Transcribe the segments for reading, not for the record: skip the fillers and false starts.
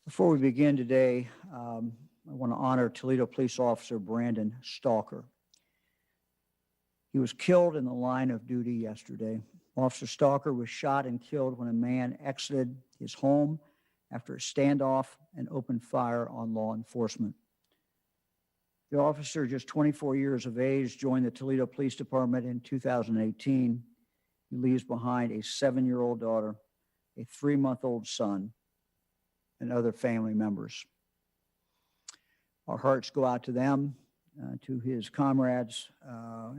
Before we begin today, I want to honor Toledo Police Officer Brandon Stalker. He was killed in the line of duty yesterday. Officer Stalker was shot and killed when a man exited his home after a standoff and opened fire on law enforcement. The officer, just 24 years of age, joined the Toledo Police Department in 2018. He leaves behind a 7-year-old daughter, a 3-month-old son, and other family members. Our hearts go out to them, to his comrades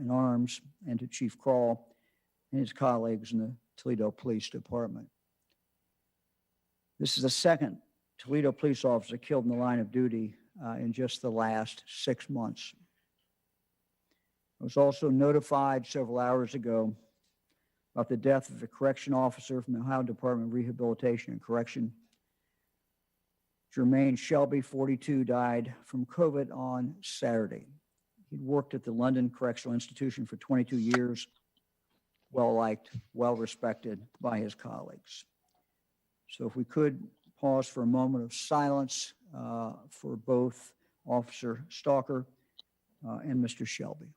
in arms, and to Chief Krall and his colleagues in the Toledo Police Department. This is the second Toledo police officer killed in the line of duty in just the last 6 months. I was also notified several hours ago about the death of a correction officer from the Ohio Department of Rehabilitation and Correction. Jermaine Shelby, 42, died from COVID on Saturday. He'd worked at the London Correctional Institution for 22 years, well-liked, well-respected by his colleagues. So if we could pause for a moment of silence for both Officer Stalker and Mr. Shelby.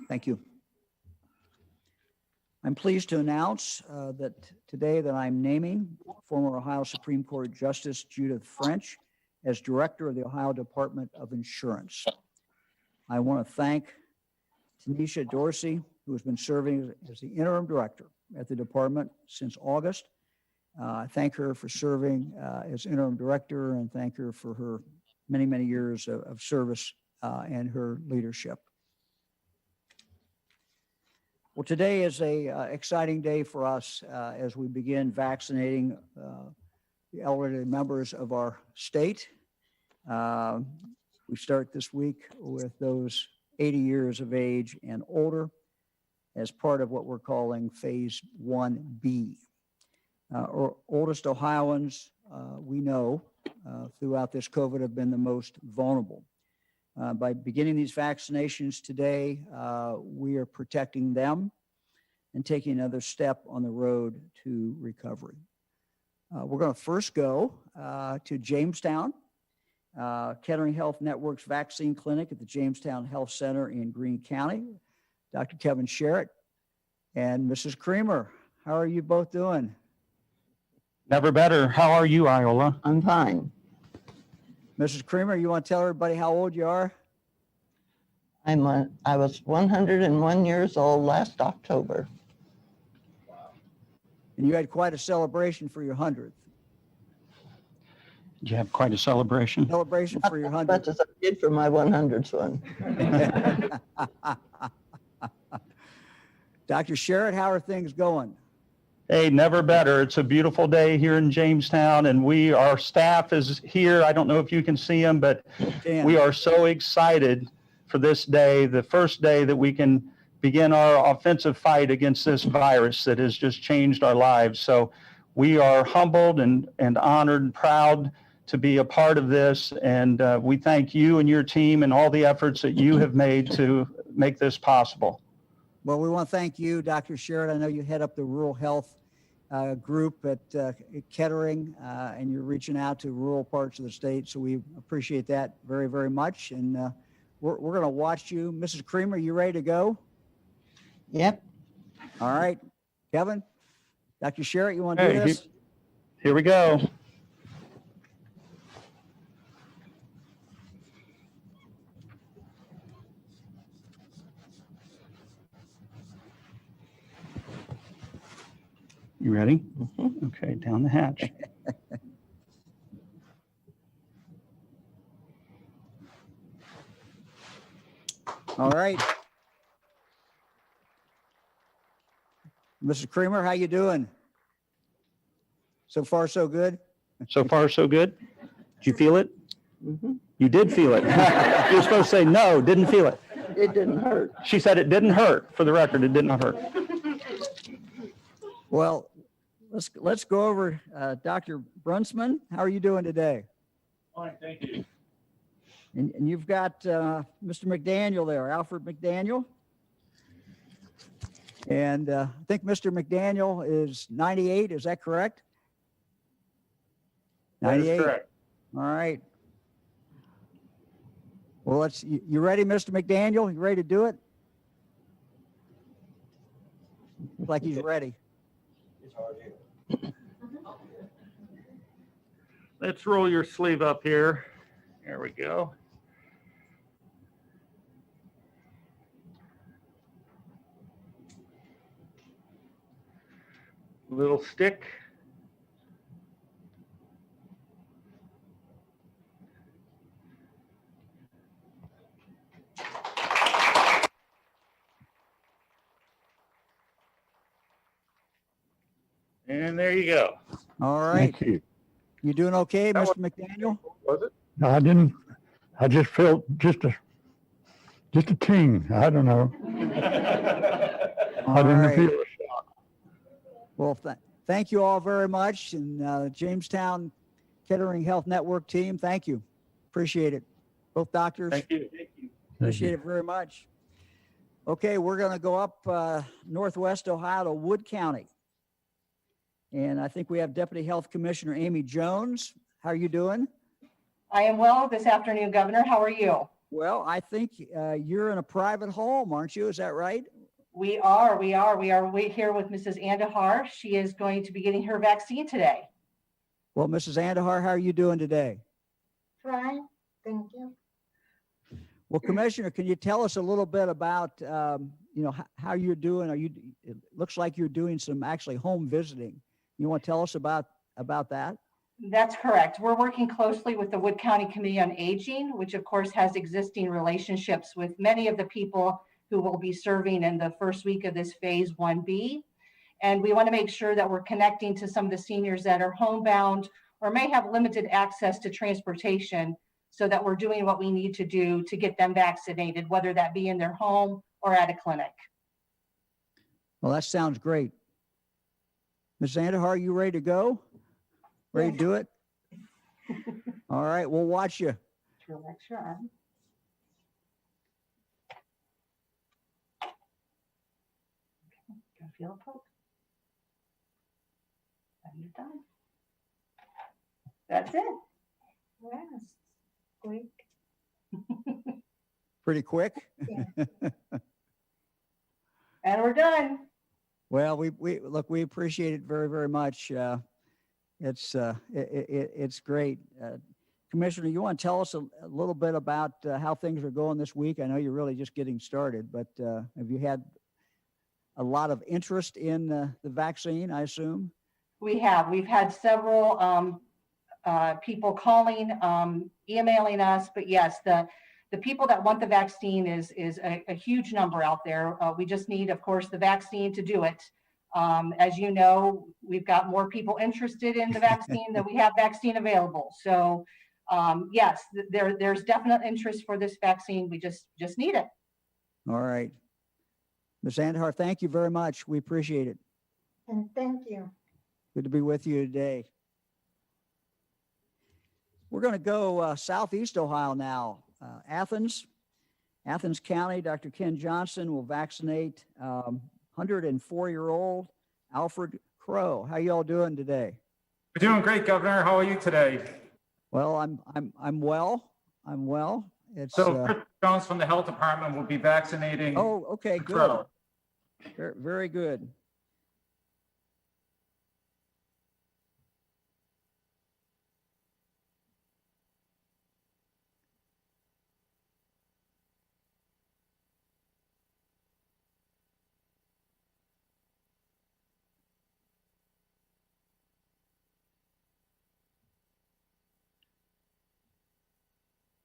Thank you. I'm pleased to announce that today that I'm naming former Ohio Supreme Court Justice Judith French as Director of the Ohio Department of Insurance. I want to thank Tanisha Dorsey, who has been serving as the interim director at the department since August. I thank her for serving as interim director and thank her for her many, many years of service and her leadership. Well, today is a exciting day for us as we begin vaccinating the elderly members of our state. We start this week with those 80 years of age and older as part of what we're calling Phase 1B. Our oldest Ohioans, we know, throughout this COVID have been the most vulnerable. By beginning these vaccinations today, we are protecting them and taking another step on the road to recovery. We're going to first go to Jamestown, Kettering Health Network's vaccine clinic at the Jamestown Health Center in Greene County. Dr. Kevin Sherritt and Mrs. Creamer, how are you both doing? Never better. How are you, Iola? I'm fine. Mrs. Creamer, you want to tell everybody how old you are? I was 101 years old last October. And you had quite a celebration for your 100th. Did you have quite a celebration? Celebration for your 100th. As much as I did for my 100th one. Dr. Sherritt, how are things going? Hey, never better. It's a beautiful day here in Jamestown, and our staff is here. I don't know if you can see them, but we are so excited for this day, the first day that we can begin our offensive fight against this virus that has just changed our lives. So we are humbled and honored and proud to be a part of this, and we thank you and your team and all the efforts that you have made to make this possible. Well, we want to thank you, Dr. Sherritt. I know you head up the rural health group at Kettering, and you're reaching out to rural parts of the state, so we appreciate that very, very much. And we're going to watch you. Mrs. Creamer, you ready to go? Yep. All right. Kevin, Dr. Sherritt, you want to do this? Here we go. You ready? Mm-hmm. Okay, down the hatch. All right. Mrs. Creamer, how you doing? So far, so good? So far, so good? Did you feel it? Mm-hmm. You did feel it. You're supposed to say, no, didn't feel it. It didn't hurt. She said it didn't hurt. For the record, it did not hurt. Well, let's go over Dr. Brunsman. How are you doing today? Fine, thank you. And you've got Mr. McDaniel there, Alfred McDaniel. And I think Mr. McDaniel is 98. Is that correct? That is 98. correct. All right. Well, you ready, Mr. McDaniel? You ready to do it? Looks like he's ready. Let's roll your sleeve up here. There we go. Little stick. And there you go. All right. Thank you. You doing okay, That Mr. McDaniel? Was it? No, I just felt just a ting. I don't know. I All didn't right. feel a shock. Well, thank you all very much. And Jamestown Kettering Health Network team, thank you. Appreciate it. Both doctors. Thank you. Appreciate it very much. Okay, we're going to go up Northwest Ohio to Wood County. And I think we have Deputy Health Commissioner Amy Jones. How are you doing? I am well this afternoon, Governor. How are you? Well, I think you're in a private home, aren't you? Is that right? We are here with Mrs. Andahar. She is going to be getting her vaccine today. Well, Mrs. Andahar, how are you doing today? Fine, thank you. Well, Commissioner, can you tell us a little bit about, how you're doing? It looks like you're doing some actually home visiting. You want to tell us about that? That's correct. We're working closely with the Wood County Committee on Aging, which of course has existing relationships with many of the people who will be serving in the first week of this phase 1B. And we want to make sure that we're connecting to some of the seniors that are homebound or may have limited access to transportation, so that we're doing what we need to do to get them vaccinated, whether that be in their home or at a clinic. Well, that sounds great. Ms. Andahar, are you ready to go? Ready to do it? All right, we'll watch you. Relax your arm. Okay, gonna feel a poke. And you're done. That's it. Yes, quick. Pretty quick. And we're done. Well, we appreciate it very, very much. It's great. Commissioner, you want to tell us a little bit about how things are going this week? I know you're really just getting started, but have you had a lot of interest in the vaccine, I assume? We've had several people calling, emailing us, but yes, the people that want the vaccine is a huge number out there. We just need, of course, the vaccine to do it. As you know, we've got more people interested in the vaccine than we have vaccine available. So yes, there's definite interest for this vaccine. We just need it. All right. Ms. Andahar, thank you very much. We appreciate it. And thank you. Good to be with you today. We're going to go Southeast Ohio now. Athens County, Dr. Ken Johnson will vaccinate 104-year-old Alfred Crow. How you all doing today? We're doing great, Governor. How are you today? Well, I'm well. I'm well. It's Chris Jones from the Health Department will be vaccinating. oh, okay, the good. Crow. Very, very good.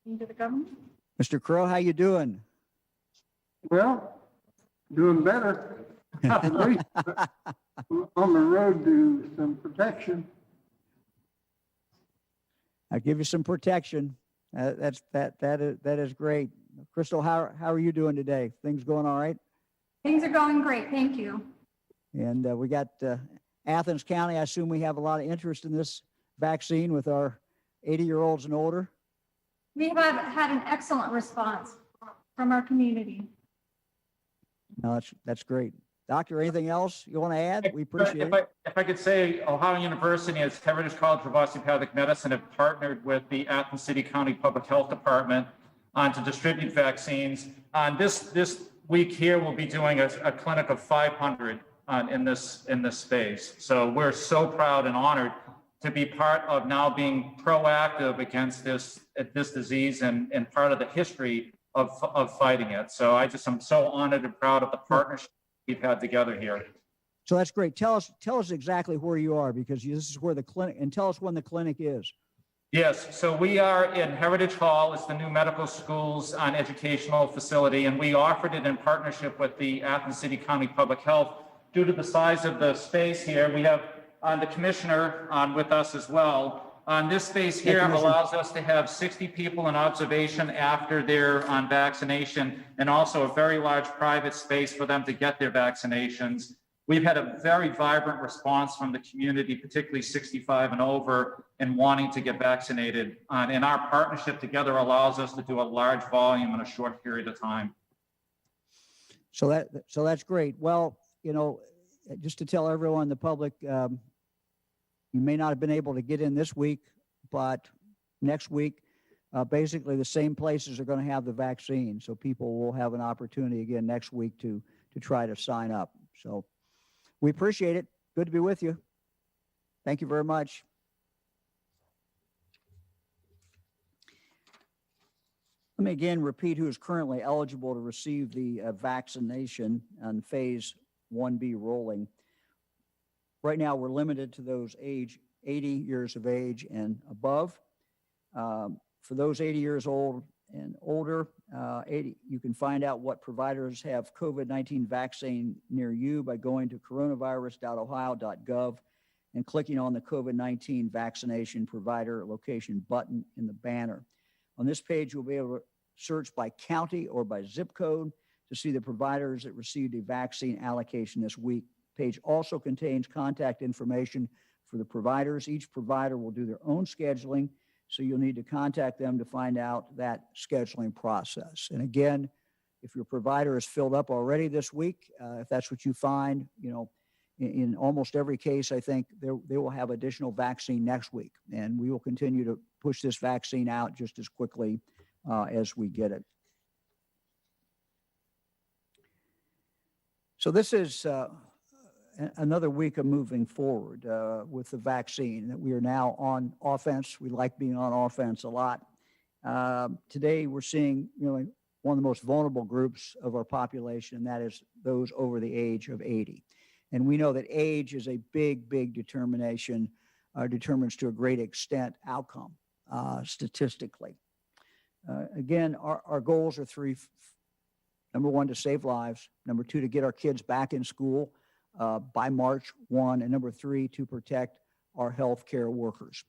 Into the government. Mr. Crow, how you doing? Well, doing better. At least on the road to some protection. I'll give you some protection. That is great. Crystal, how are you doing today? Things going all right? Things are going great, thank you. And we got Athens County. I assume we have a lot of interest in this vaccine with our 80-year-olds and older. We have had an excellent response from our community. No, that's great. Doctor, anything else you want to add? We appreciate it. If I could say, Ohio University and its Heritage College of Osteopathic Medicine have partnered with the Athens City County Public Health Department to distribute vaccines. This week here, we'll be doing a clinic of 500 in this space. So we're so proud and honored to be part of now being proactive against this disease and part of the history of fighting it. So I'm so honored and proud of the partnership we've had together here. So that's great. Tell us exactly where you are, because this is where the clinic, and tell us when the clinic is. Yes, so we are in Heritage Hall. It's the new medical school's educational facility, and we offered it in partnership with the Athens City County Public Health. Due to the size of the space here, we have the commissioner with us as well. This space here allows us to have 60 people in observation after they're on vaccination, and also a very large private space for them to get their vaccinations. We've had a very vibrant response from the community, particularly 65 and over, and wanting to get vaccinated. And our partnership together allows us to do a large volume in a short period of time. So that's great. Well, just to tell everyone, the public, you may not have been able to get in this week, but next week, basically the same places are going to have the vaccine. So people will have an opportunity again next week to try to sign up. So we appreciate it. Good to be with you. Thank you very much. Let me again repeat who is currently eligible to receive the vaccination on phase 1B rolling. Right now, we're limited to those age 80 years of age and above. For those 80 years old and older, you can find out what providers have COVID-19 vaccine near you by going to coronavirus.ohio.gov and clicking on the COVID-19 vaccination provider location button in the banner. On this page, you'll be able to search by county or by zip code to see the providers that received a vaccine allocation this week. Page also contains contact information for the providers. Each provider will do their own scheduling, so you'll need to contact them to find out that scheduling process. And again, if your provider is filled up already this week, if that's what you find, in almost every case, I think they will have additional vaccine next week, and we will continue to push this vaccine out just as quickly as we get it. So this is another week of moving forward with the vaccine, that we are now on offense. We like being on offense a lot. Today, we're seeing one of the most vulnerable groups of our population, and that is those over the age of 80. And we know that age is a big determines to a great extent outcome statistically. Again, our goals are three. Number one, to save lives. Number two, to get our kids back in school by March 1. And number three, to protect our healthcare workers.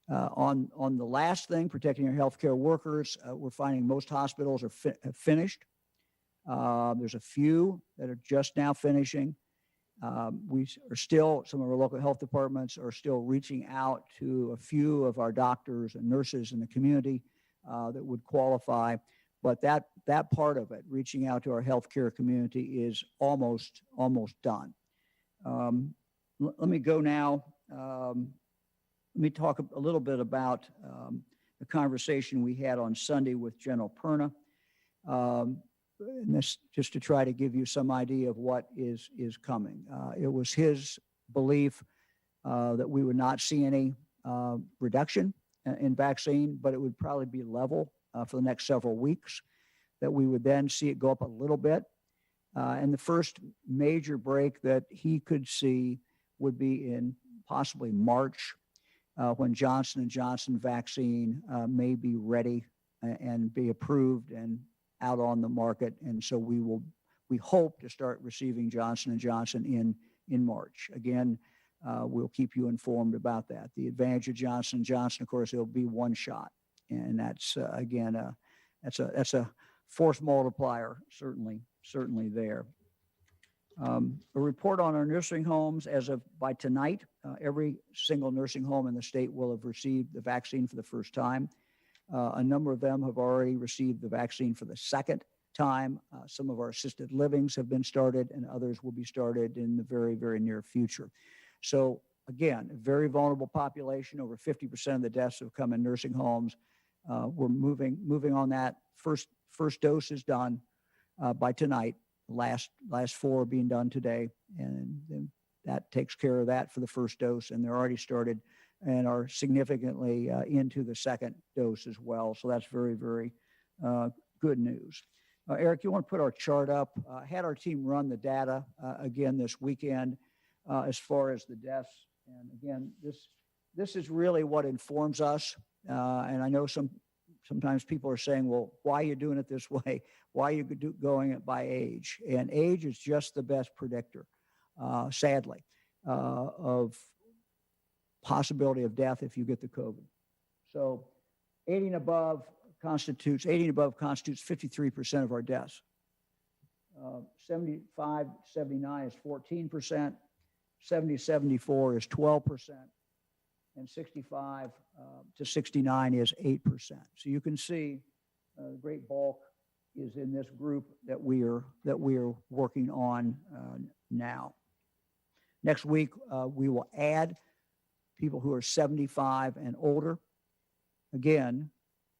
On the last thing, protecting our healthcare workers, we're finding most hospitals have finished. There's a few that are just now finishing. We are still, some of our local health departments are still reaching out to a few of our doctors and nurses in the community that would qualify. But that part of it, reaching out to our healthcare community, is almost done. Let me go now. Let me talk a little bit about the conversation we had on Sunday with General Perna. And this just to try to give you some idea of what is coming. It was his belief that we would not see any reduction in vaccine, but it would probably be level for the next several weeks, that we would then see it go up a little bit. And the first major break that he could see would be in possibly March, when Johnson & Johnson vaccine may be ready and be approved and out on the market. And so we hope to start receiving Johnson & Johnson in March. Again, we'll keep you informed about that. The advantage of Johnson & Johnson, of course, it'll be one shot. And that's, again, that's a force multiplier, certainly there. A report on our nursing homes as of by tonight. Every single nursing home in the state will have received the vaccine for the first time. A number of them have already received the vaccine for the second time. Some of our assisted livings have been started and others will be started in the very, very near future. So again, a very vulnerable population. Over 50% of the deaths have come in nursing homes. We're moving on that. First dose is done by tonight. Last 4 are being done today, and then that takes care of that for the first dose. And they're already started and are significantly into the second dose as well. So that's very, very good news. Eric, you want to put our chart up? I had our team run the data again this weekend as far as the deaths. And again, this is really what informs us. And I know sometimes people are saying, well, why are you doing it this way? Why are you going it by age? And age is just the best predictor, sadly, of possibility of death if you get the COVID. So 80 and above constitutes 53% of our deaths. 75, 79 is 14%. 70, 74 is 12%. And 65 to 69 is 8%. So you can see the great bulk is in this group that we are working on now. Next week, we will add people who are 75 and older. Again,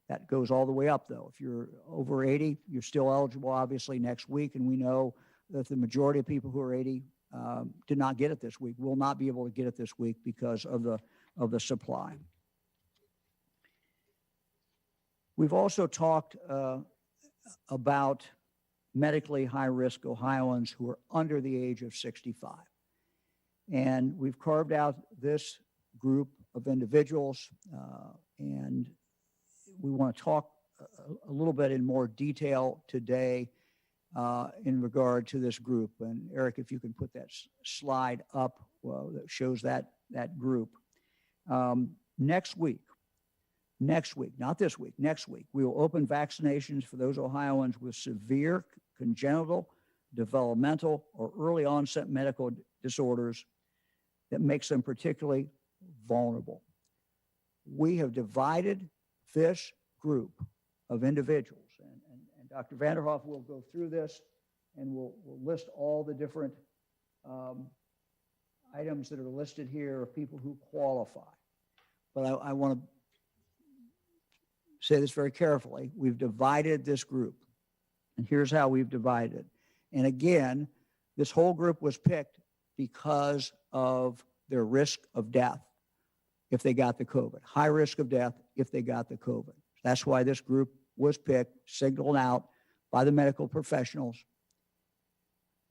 that goes all the way up, though. If you're over 80, you're still eligible, obviously, next week. And we know that the majority of people who are 80 did not get it this week, will not be able to get it this week because of the supply. We've also talked about medically high-risk Ohioans who are under the age of 65. And we've carved out this group of individuals, and we want to talk a little bit in more detail today in regard to this group. And Eric, if you can put that slide up, well, that shows that group. Next week, not this week, next week, we will open vaccinations for those Ohioans with severe congenital, developmental, or early onset medical disorders that makes them particularly vulnerable. We have divided this group of individuals, and Dr. Vanderhoff will go through this and we'll list all the different items that are listed here of people who qualify. But I want to say this very carefully. We've divided this group, and here's how we've divided it. And again, this whole group was picked because of their risk of death if they got the COVID, high risk of death if they got the COVID. That's why this group was picked, signaled out by the medical professionals.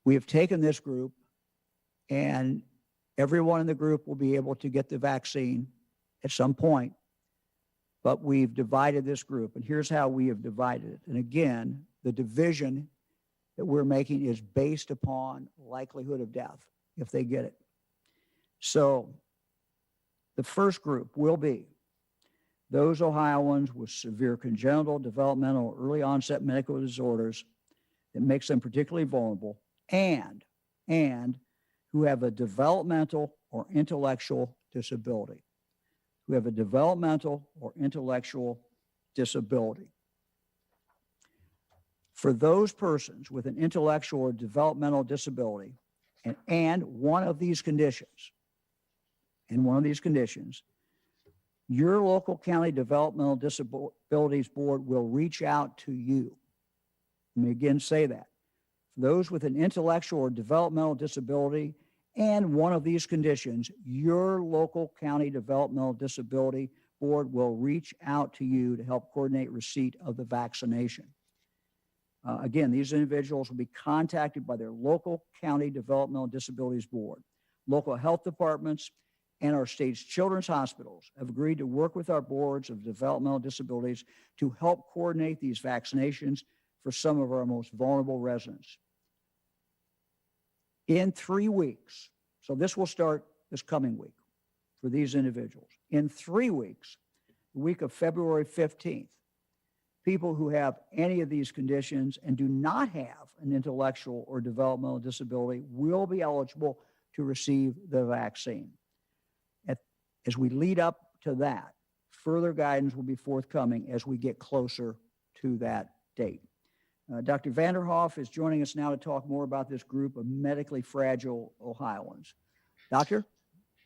We have taken this group, and everyone in the group will be able to get the vaccine at some point, but we've divided this group, and here's how we have divided it. And again, the division that we're making is based upon likelihood of death if they get it. So the first group will be those Ohioans with severe congenital, developmental, or early onset medical disorders that makes them particularly vulnerable, and who have a developmental or intellectual disability. Who have a developmental or intellectual disability. For those persons with an intellectual or developmental disability and one of these conditions, your local county developmental disabilities board will reach out to you. Let me again say that. For those with an intellectual or developmental disability and one of these conditions, your local county developmental disability board will reach out to you to help coordinate receipt of the vaccination. Again, these individuals will be contacted by their local county developmental disabilities board. Local health departments and our state's children's hospitals have agreed to work with our boards of developmental disabilities to help coordinate these vaccinations for some of our most vulnerable residents. In 3 weeks, so this will start this coming week for these individuals. In 3 weeks, the week of February 15th, people who have any of these conditions and do not have an intellectual or developmental disability will be eligible to receive the vaccine. As we lead up to that, further guidance will be forthcoming as we get closer to that date. Dr. Vanderhoff is joining us now to talk more about this group of medically fragile Ohioans. Doctor?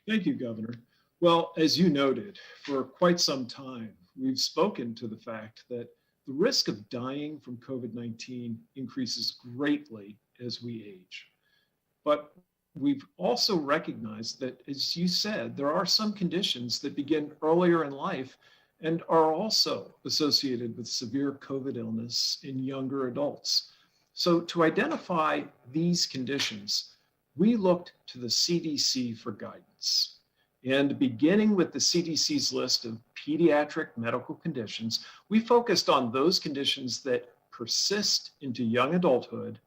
Thank you, Governor. Well, as you noted, for quite some time, we've spoken to the fact that the risk of dying from COVID-19 increases greatly as we age. But we've also recognized that, as you said, there are some conditions that begin earlier in life and are also associated with severe COVID illness in younger adults. So to identify these conditions, we looked to the CDC for guidance. And beginning with the CDC's list of pediatric medical conditions, we focused on those conditions that persist into young adulthood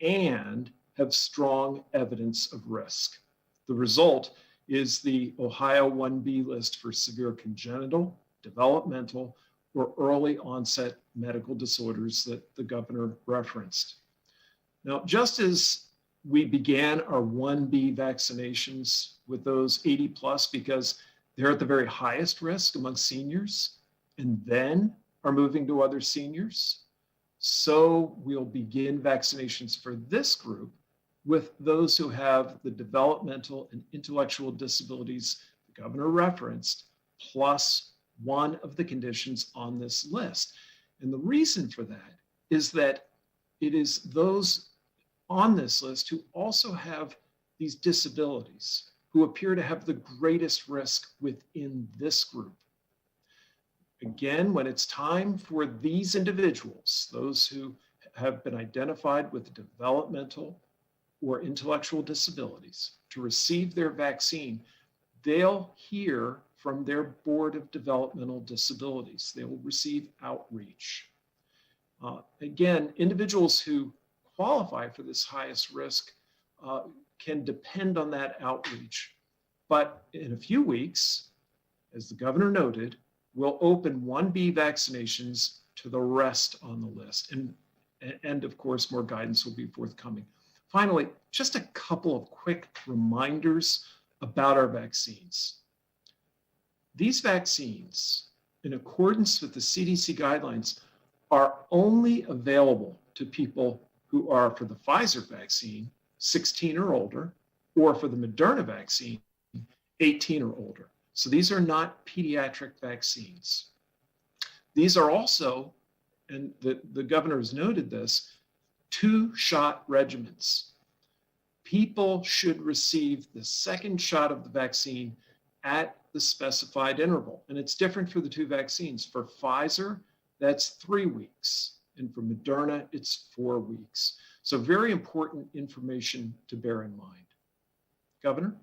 and have strong evidence of risk. The result is the Ohio 1B list for severe congenital, developmental, or early onset medical disorders that the governor referenced. Now, just as we began our 1B vaccinations with those 80 plus because they're at the very highest risk among seniors, and then are moving to other seniors, so we'll begin vaccinations for this group with those who have the developmental and intellectual disabilities the governor referenced, plus one of the conditions on this list. And the reason for that is that it is those on this list who also have these disabilities who appear to have the greatest risk within this group. Again, when it's time for these individuals, those who have been identified with developmental or intellectual disabilities, to receive their vaccine, they'll hear from their Board of Developmental Disabilities. They will receive outreach. Again, individuals who qualify for this highest risk can depend on that outreach. But in a few weeks, as the governor noted, we'll open 1B vaccinations to the rest on the list. And of course, more guidance will be forthcoming. Finally, just a couple of quick reminders about our vaccines. These vaccines, in accordance with the CDC guidelines, are only available to people who are, for the Pfizer vaccine, 16 or older, or for the Moderna vaccine, 18 or older. So these are not pediatric vaccines. These are also, and the governor has noted this, 2-shot regimens. People should receive the second shot of the vaccine at the specified interval. And it's different for the two vaccines. For Pfizer, that's 3 weeks. And for Moderna, it's 4 weeks. So very important information to bear in mind. Governor?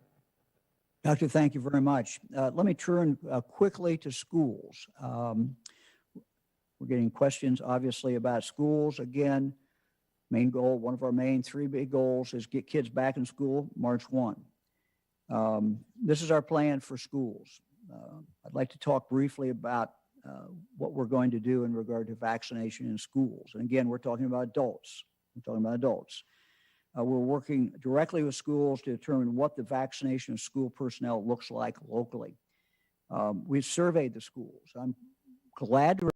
Doctor, thank you very much. Let me turn quickly to schools. We're getting questions, obviously, about schools. Again, main goal, one of our main 3 big goals is get kids back in school March 1. This is our plan for schools. I'd like to talk briefly about what we're going to do in regard to vaccination in schools. And again, we're talking about adults. We're working directly with schools to determine what the vaccination of school personnel looks like locally. We've surveyed the schools. I'm glad to